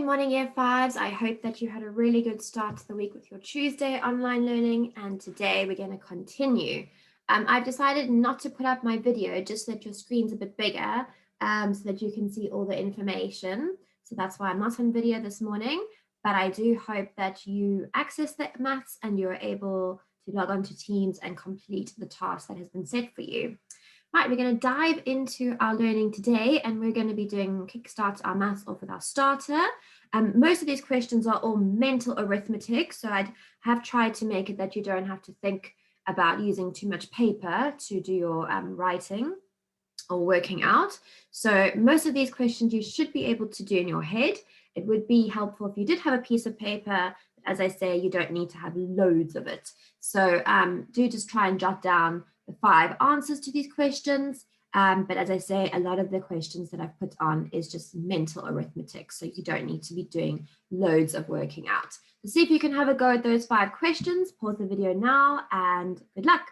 Good morning, Year 5s. I hope that you had a really good start to the week with your Tuesday online learning, and today we're going to continue. I've decided not to put up my video just so that your screen's a bit bigger so that you can see all the information. So that's why I'm not on video this morning, but I do hope that you access the maths and you're able to log on to Teams and complete the task that has been set for you. Right, we're going to dive into our learning today, and we're going to be doing Kickstart Our Maths off with our starter. Most of these questions are all mental arithmetic, so I have tried to make it that you don't have to think about using too much paper to do your writing or working out. So most of these questions you should be able to do in your head. It would be helpful if you did have a piece of paper. As I say, you don't need to have loads of it. So do just try and jot down the 5 answers to these questions. But as I say, a lot of the questions that I've put on is just mental arithmetic. So you don't need to be doing loads of working out. So see if you can have a go at those 5 questions. Pause the video now and good luck.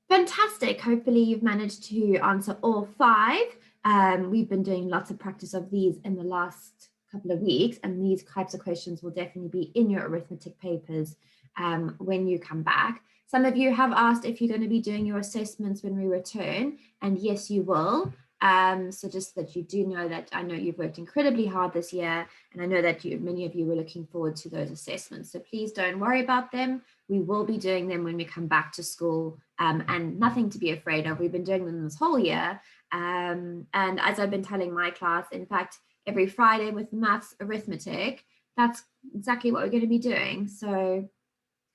Fantastic. Hopefully you've managed to answer all 5. We've been doing lots of practice of these in the last couple of weeks, and these types of questions will definitely be in your arithmetic papers when you come back. Some of you have asked if you're going to be doing your assessments when we return, and yes, you will. So just that you do know that I know you've worked incredibly hard this year, and I know that many of you were looking forward to those assessments. So please don't worry about them. We will be doing them when we come back to school, and nothing to be afraid of. We've been doing them this whole year. And as I've been telling my class, in fact, every Friday with maths arithmetic, that's exactly what we're going to be doing. So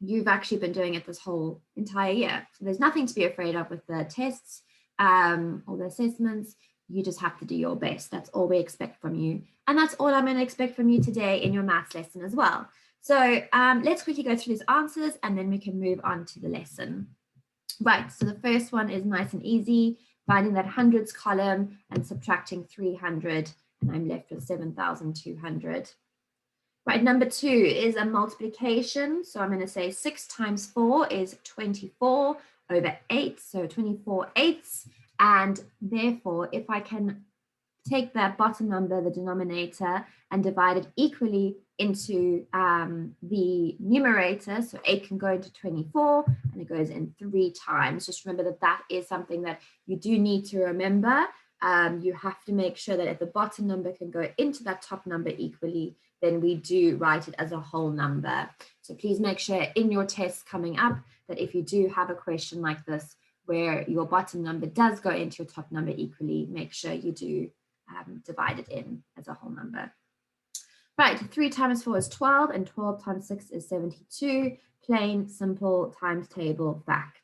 you've actually been doing it this whole entire year. So there's nothing to be afraid of with the tests or the assessments. You just have to do your best. That's all we expect from you. And that's all I'm going to expect from you today in your maths lesson as well. So let's quickly go through these answers and then we can move on to the lesson. Right, so the first one is nice and easy, finding that hundreds column and subtracting 300, and I'm left with 7,200. Right, number 2 is a multiplication. So I'm going to say 6 times 4 is 24 over 8, so 24 eighths. And therefore, if I can take that bottom number, the denominator, and divide it equally into the numerator, so 8 can go into 24 and it goes in 3 times. Just remember that that is something that you do need to remember. You have to make sure that if the bottom number can go into that top number equally, then we do write it as a whole number. So please make sure in your tests coming up that if you do have a question like this where your bottom number does go into your top number equally, make sure you do divide it in as a whole number. Right, 3 times 4 is 12 and 12 times 6 is 72. Plain, simple times table facts.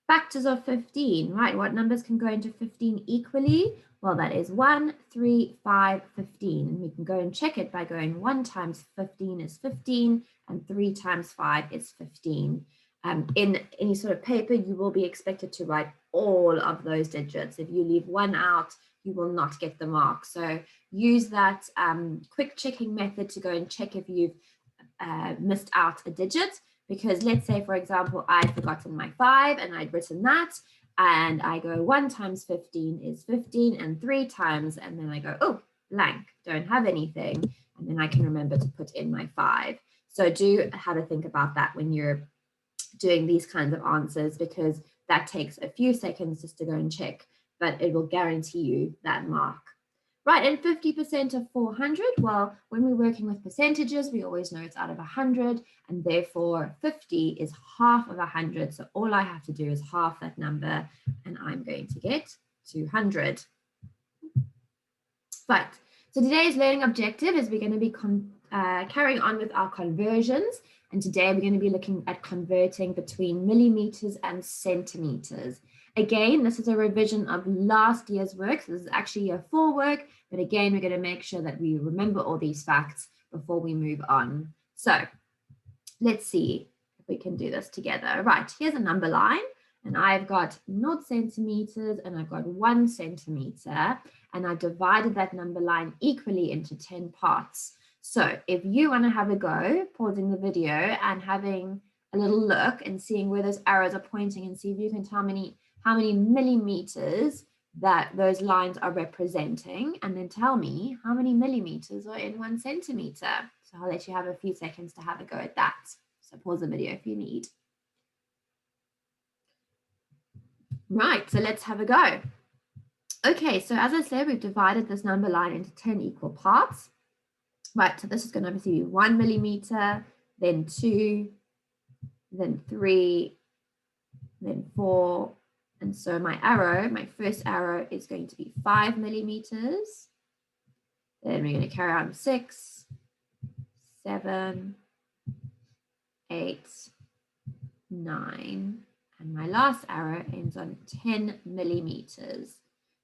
Factors of 15, right? What numbers can go into 15 equally? Well, that is 1, 3, 5, 15. And we can go and check it by going 1 times 15 is 15 and 3 times 5 is 15. In any sort of paper, you will be expected to write all of those digits. If you leave one out, you will not get the mark. So use that quick checking method to go and check if you've missed out a digit. Because let's say, for example, I'd forgotten my 5 and I'd written that, and I go 1 times 15 is 15 and 3 times, and then I go, oh, blank, don't have anything. And then I can remember to put in my 5. So do have a think about that when you're doing these kinds of answers, because that takes a few seconds just to go and check, but it will guarantee you that mark. Right, and 50% of 400, well, when we're working with percentages, we always know it's out of 100, and therefore 50 is half of 100. So all I have to do is half that number, and I'm going to get 200. Right, so today's learning objective is we're going to be carrying on with our conversions, and today we're going to be looking at converting between millimeters and centimeters. Again, this is a revision of last year's work. So this is actually year 4 work, but again, we're going to make sure that we remember all these facts before we move on. So let's see if we can do this together. Right, here's a number line, and I've got 0 centimeters and I've got 1 centimeter, and I've divided that number line equally into 10 parts. So if you want to have a go, pausing the video and having a little look and seeing where those arrows are pointing, and see if you can tell me how many millimeters that those lines are representing, and then tell me how many millimeters are in 1 centimeter. So I'll let you have a few seconds to have a go at that. So pause the video if you need. Right, so let's have a go. Okay, so as I said, we've divided this number line into 10 equal parts. Right, so this is going to obviously be 1 millimeter, then 2, then 3, then 4. And so my arrow, my first arrow is going to be 5 millimeters. Then we're going to carry on 6, 7, 8, 9. And my last arrow ends on 10 millimeters.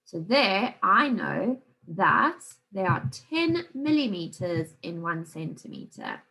So there I know that there are 10 millimeters in 1 centimeter.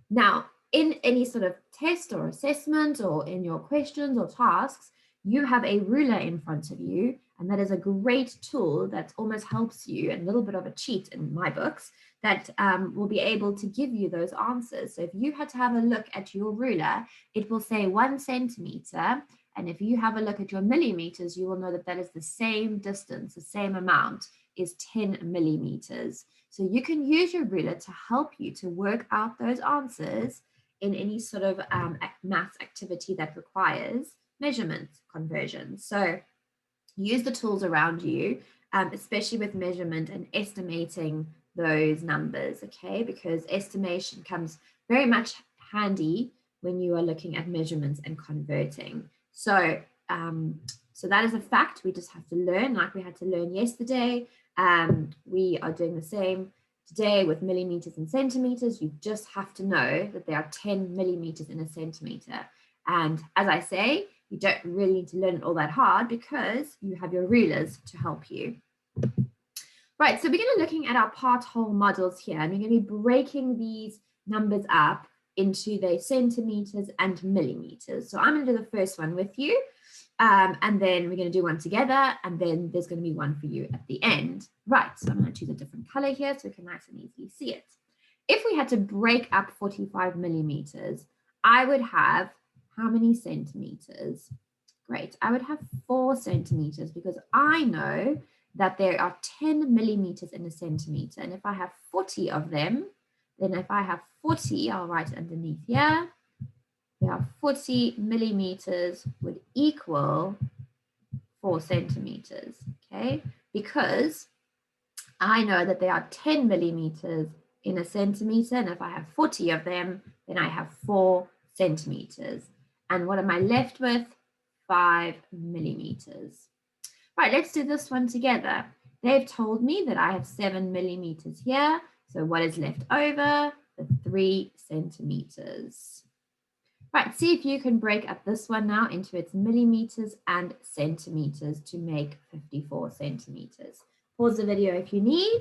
Now, in any sort of test or assessment or in your questions or tasks, you have a ruler in front of you, and that is a great tool that almost helps you, and a little bit of a cheat in my books, that will be able to give you those answers. So if you had to have a look at your ruler, it will say 1 centimeter. And if you have a look at your millimeters, you will know that that is the same distance, the same amount is 10 millimeters. So you can use your ruler to help you to work out those answers in any sort of maths activity that requires measurement conversion. So use the tools around you, especially with measurement and estimating those numbers, okay? Because estimation comes very much handy when you are looking at measurements and converting. So, so that is a fact. We just have to learn, like we had to learn yesterday. We are doing the same today with millimeters and centimeters. You just have to know that there are 10 millimeters in a centimeter. And as I say, you don't really need to learn it all that hard because you have your rulers to help you. Right, so we're going to be looking at our part-whole models here, and we're going to be breaking these numbers up into their centimeters and millimeters. So I'm going to do the first one with you, and then we're going to do one together, and then there's going to be one for you at the end. Right, so I'm going to choose a different color here so we can nice and easily see it. If we had to break up 45 millimeters, I would have how many centimeters? Great, I would have 4 centimeters because I know that there are 10 millimeters in a centimeter. And if I have 40 of them, then if I have 40, I'll write it underneath here. There are 40 millimeters would equal 4 centimeters, okay? Because I know that there are 10 millimeters in a centimeter, and if I have 40 of them, then I have 4 centimeters. And what am I left with? 5 millimeters. Right, let's do this one together. They've told me that I have 7 millimeters here. So what is left over? The 3 centimeters. Right, see if you can break up this one now into its millimeters and centimeters to make 54 centimeters. Pause the video if you need.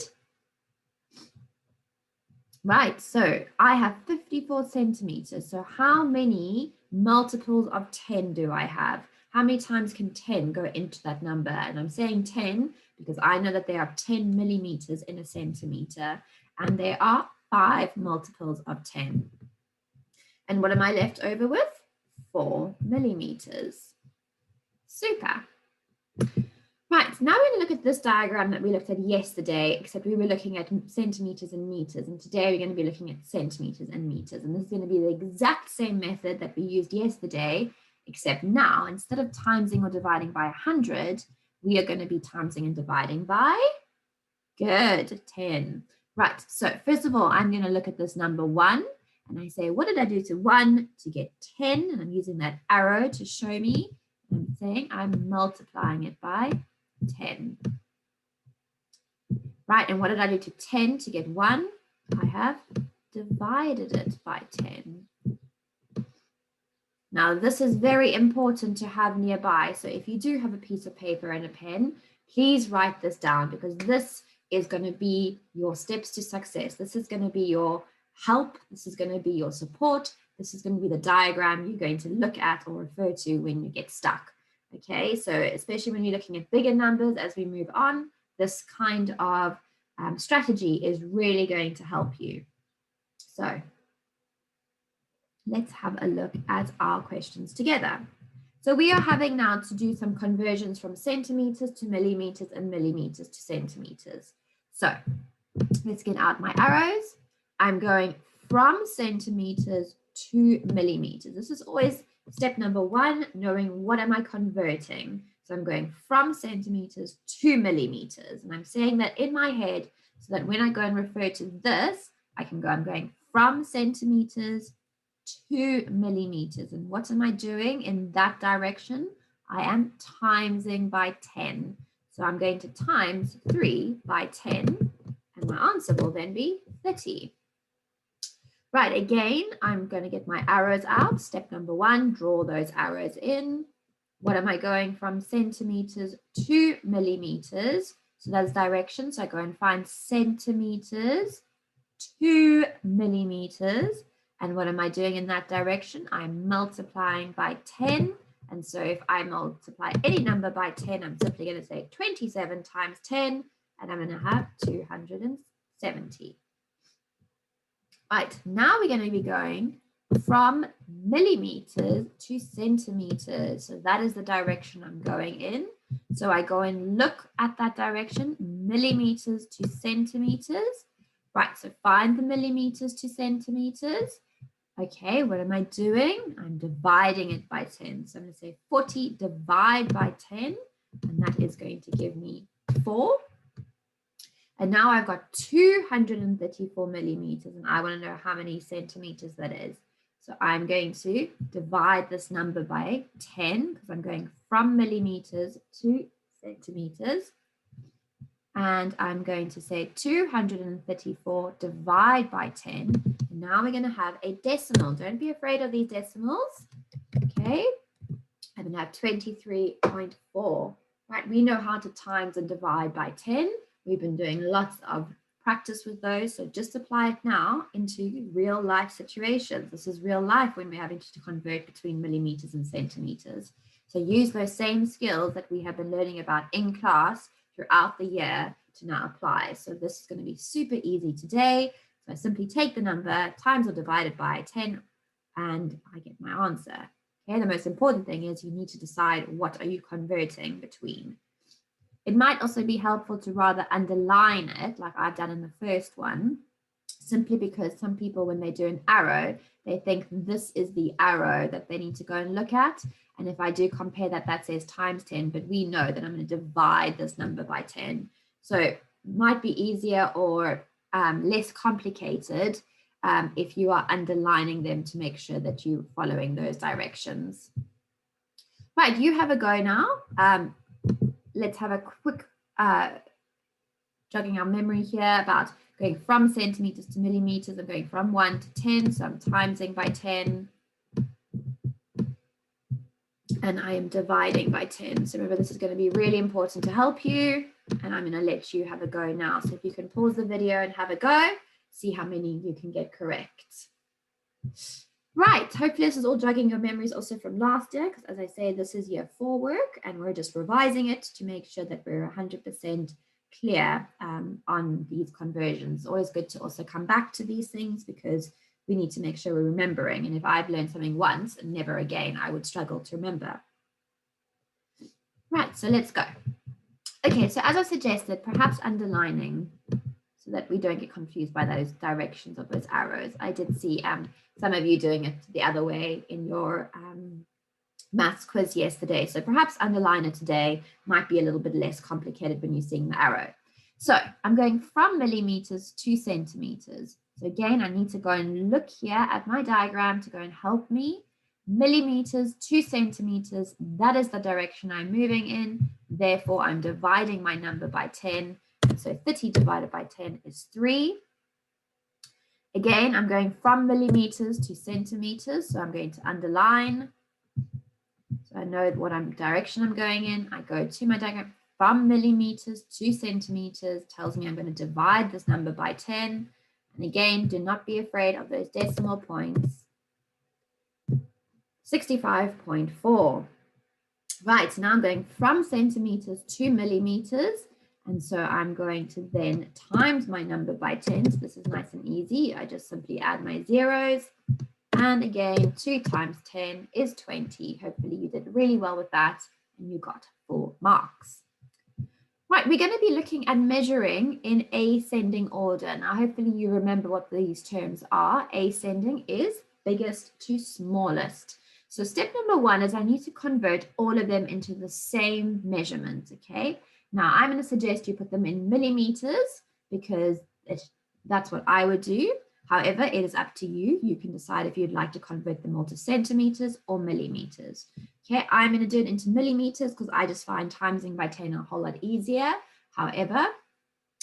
Right, so I have 54 centimeters. So how many multiples of 10 do I have? How many times can 10 go into that number? And I'm saying 10 because I know that there are 10 millimeters in a centimeter, and there are 5 multiples of 10. And what am I left over with? 4 millimeters. Super. Right, now we're going to look at this diagram that we looked at yesterday, except we were looking at centimeters and meters, and today we're going to be looking at centimeters and meters. And this is going to be the exact same method that we used yesterday, except now, instead of timesing or dividing by 100, we are going to be timesing and dividing by, good, 10. Right, so first of all, I'm going to look at this number 1, and I say, what did I do to 1 to get 10? And I'm using that arrow to show me. I'm saying I'm multiplying it by 10. Right, and what did I do to 10 to get 1? I have divided it by 10. Now, this is very important to have nearby. So if you do have a piece of paper and a pen, please write this down, because this is going to be your steps to success. This is going to be your help. This is going to be your support. This is going to be the diagram you're going to look at or refer to when you get stuck. Okay, so especially when you're looking at bigger numbers as we move on, this kind of strategy is really going to help you. So let's have a look at our questions together. So we are having now to do some conversions from centimeters to millimeters and millimeters to centimeters. So let's get out my arrows. I'm going from centimeters to millimeters. This is always step number one, knowing what am I converting. So I'm going from centimeters to millimeters. And I'm saying that in my head so that when I go and refer to this, I can go, I'm going from centimeters to millimeters. And what am I doing in that direction? I am timesing by 10. So I'm going to times 3 by 10. And my answer will then be 30. Right, again, I'm going to get my arrows out. Step number one, draw those arrows in. What am I going from centimeters to millimeters? So that's direction. So I go and find centimeters to millimeters. And what am I doing in that direction? I'm multiplying by 10. And so if I multiply any number by 10, I'm simply going to say 27 times 10, and I'm going to have 270. Right, now we're going to be going from millimeters to centimeters. So that is the direction I'm going in. So I go and look at that direction, millimeters to centimeters. Right, so find the millimeters to centimeters. Okay, what am I doing? I'm dividing it by 10. So I'm going to say 40 divide by 10, and that is going to give me 4. And now I've got 234 millimeters, and I want to know how many centimeters that is. So I'm going to divide this number by 10 because I'm going from millimeters to centimeters. And I'm going to say 234 divide by 10. And now we're going to have a decimal. Don't be afraid of these decimals. Okay. I'm going to have 23.4. Right. We know how to times and divide by 10. We've been doing lots of practice with those. So just apply it now into real life situations. This is real life when we're having to convert between millimeters and centimeters. So use those same skills that we have been learning about in class throughout the year to now apply. So this is going to be super easy today. So I simply take the number, times or divided by 10, and I get my answer. Okay, the most important thing is you need to decide what are you converting between. It might also be helpful to rather underline it, like I've done in the first one, simply because some people, when they do an arrow, they think this is the arrow that they need to go and look at. And if I do compare that, that says times 10, but we know that I'm going to divide this number by 10. So it might be easier or less complicated if you are underlining them to make sure that you're following those directions. Right, you have a go now. Let's have a quick jogging our memory here about going from centimeters to millimeters. I'm going from 1 to 10, so I'm timesing by 10. And I am dividing by 10. So remember, this is going to be really important to help you. And I'm going to let you have a go now. So if you can pause the video and have a go, see how many you can get correct. Right, hopefully this is all jogging your memories also from last year, because as I say, this is year 4 work, and we're just revising it to make sure that we're 100% clear on these conversions. Always good to also come back to these things because we need to make sure we're remembering. And if I've learned something once and never again, I would struggle to remember. Right, so let's go. Okay, so as I suggested, perhaps underlining so that we don't get confused by those directions of those arrows. I did see some of you doing it the other way in your maths quiz yesterday. So perhaps underline it today might be a little bit less complicated when you're seeing the arrow. So I'm going from millimeters to centimeters. So again, I need to go and look here at my diagram to go and help me. Millimeters to centimeters, that is the direction I'm moving in. Therefore, I'm dividing my number by 10. So 30 divided by 10 is 3. Again, I'm going from millimeters to centimeters. So I'm going to underline. So I know what direction I'm going in. I go to my diagram from millimeters to centimeters, tells me I'm going to divide this number by 10. And again, do not be afraid of those decimal points. 65.4. Right, so now I'm going from centimeters to millimeters. And so I'm going to then times my number by 10. So this is nice and easy. I just simply add my zeros. And And again, 2 times 10 is 20. Hopefully you did really well with that and you got 4 marks. Right, we're going to be looking at measuring in ascending order. Now, hopefully you remember what these terms are. Ascending is biggest to smallest. So step number 1 is I need to convert all of them into the same measurement, okay? Now, I'm going to suggest you put them in millimeters because that's what I would do. However, it is up to you. You can decide if you'd like to convert them all to centimeters or millimeters. Okay, I'm going to do it into millimeters because I just find timesing by 10 a whole lot easier. However,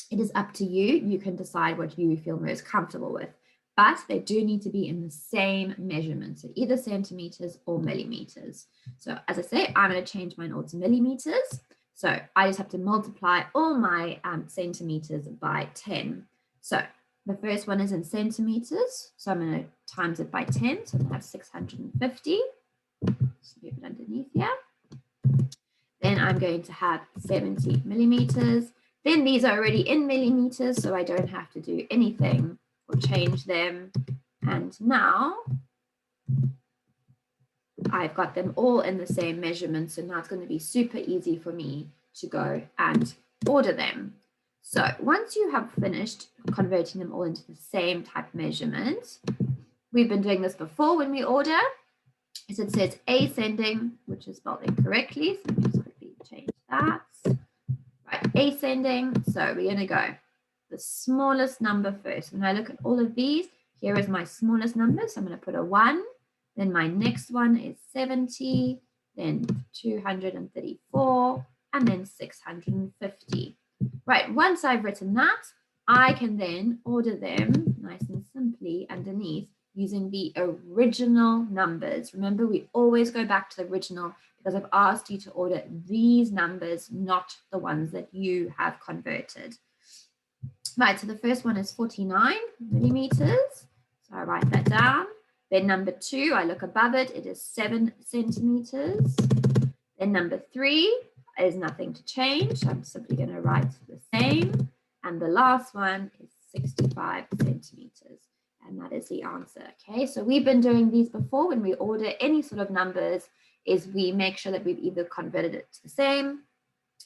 it is up to you. You can decide what you feel most comfortable with, but they do need to be in the same measurement, so either centimeters or millimeters. So as I say, I'm going to change mine all to millimeters. So I just have to multiply all my centimeters by 10. So the first one is in centimeters. So I'm going to times it by 10. So I'm going to have 650. Just move it underneath here. Then I'm going to have 70 millimeters. Then these are already in millimeters, so I don't have to do anything or change them. And now I've got them all in the same measurement. So now it's going to be super easy for me to go and order them. So once you have finished converting them all into the same type measurement, we've been doing this before when we order. So it says ascending, which is spelled incorrectly. So let me just quickly change that. Right, ascending. So we're going to go the smallest number first. When I look at all of these, here is my smallest number. So I'm going to put a 1. Then my next one is 70, then 234, and then 650. Right, once I've written that, I can then order them nice and simply underneath using the original numbers. Remember, we always go back to the original because I've asked you to order these numbers, not the ones that you have converted. Right, so the first one is 49 millimeters. So I write that down. Then number 2, I look above it, it is 7 centimeters. Then number 3 is nothing to change. I'm simply going to write the same. And the last one is 65 centimeters. And that is the answer. Okay, so we've been doing these before. When we order any sort of numbers, is we make sure that we've either converted it to the same,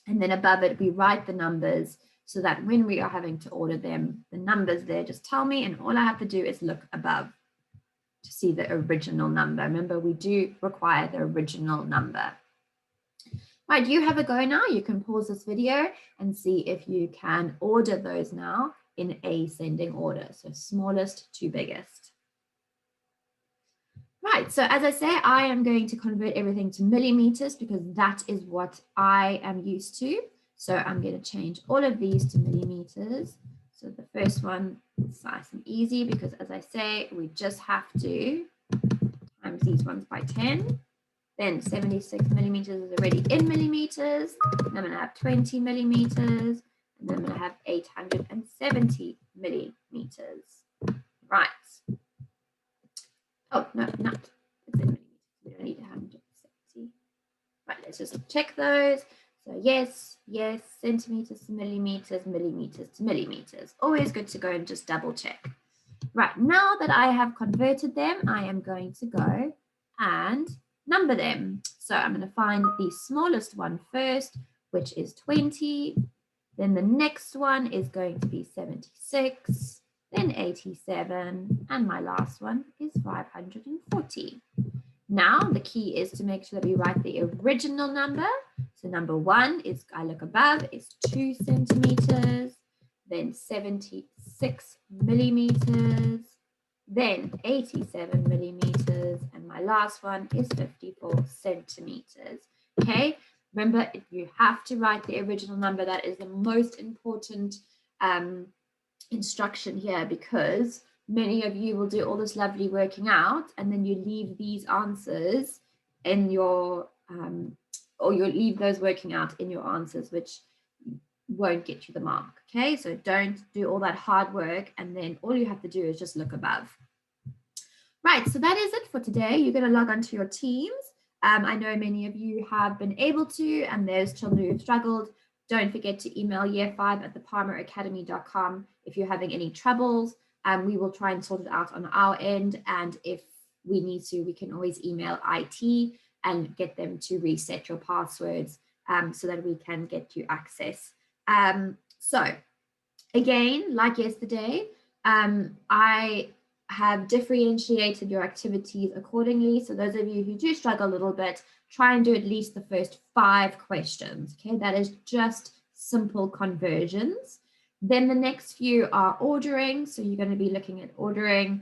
and then above it, we write the numbers so that when we are having to order them, the numbers there just tell me, and all I have to do is look above to see the original number. Remember, we do require the original number. Right, you have a go now. You can pause this video and see if you can order those now in ascending order. So smallest to biggest. Right, so as I say, I am going to convert everything to millimeters because that is what I am used to. So I'm going to change all of these to millimeters. So the first one is nice and easy because, as I say, we just have to times these ones by 10. Then 76 millimeters is already in millimeters. And I'm going to have 20 millimeters. And then I'm going to have 870 millimeters. Right. Oh, no, not. It's in millimeters. We don't need 170. Right, let's just check those. So yes, yes, centimeters to millimeters, millimeters to millimeters. Always good to go and just double check. Right, now that I have converted them, I am going to go and number them. So I'm going to find the smallest one first, which is 20. Then the next one is going to be 76, then 87, and my last one is 540. Now the key is to make sure that we write the original number. So number 1 is, I look above, is 2 centimeters, then 76 millimeters, then 87 millimeters, and my last one is 54 centimeters. Okay, remember, if you have to write the original number, that is the most important instruction here, because many of you will do all this lovely working out and then you leave these answers in your or you'll leave those working out in your answers, which won't get you the mark. Okay, so don't do all that hard work and then all you have to do is just look above. Right, so that is it for today. You're going to log onto your teams. I know many of you have been able to, and there's children who've struggled. Don't forget to email year5@thepalmeracademy.com if you're having any troubles. We will try and sort it out on our end. And if we can always email IT and get them to reset your passwords so that we can get you access. So again, like yesterday, I have differentiated your activities accordingly. So those of you who do struggle a little bit, try and do at least the first 5 questions. Okay, that is just simple conversions. Then the next few are ordering. So you're going to be looking at ordering.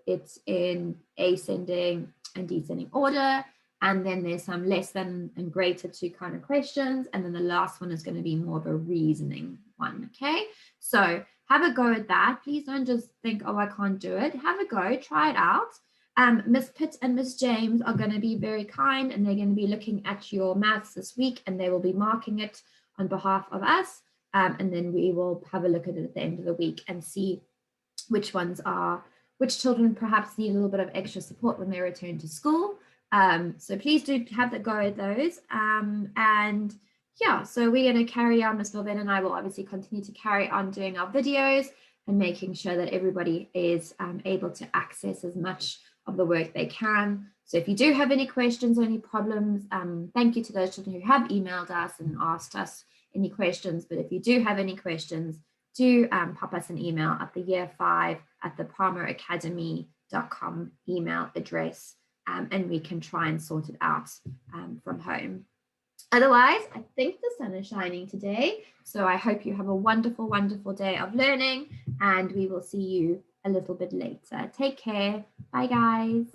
It's in ascending and descending order. And then there's some less than and greater to kind of questions. And then the last one is going to be more of a reasoning one. Okay, so have a go at that. Please don't just think, oh, I can't do it. Have a go, try it out. Miss Pitt and Miss James are going to be very kind, and they're going to be looking at your maths this week, and they will be marking it on behalf of us. And then we will have a look at it at the end of the week and see which children perhaps need a little bit of extra support when they return to school. So please do have a go at those. And yeah, so we're going to carry on. Miss Melvin and I will obviously continue to carry on doing our videos and making sure that everybody is able to access as much of the work they can. So if you do have any questions or any problems, thank you to those children who have emailed us and asked us any questions. But if you do have any questions, do pop us an email at the year5@thepalmeracademy.com email address, and we can try and sort it out from home. Otherwise, I think the sun is shining today. So I hope you have a wonderful, wonderful day of learning, and we will see you a little bit later. Take care. Bye, guys.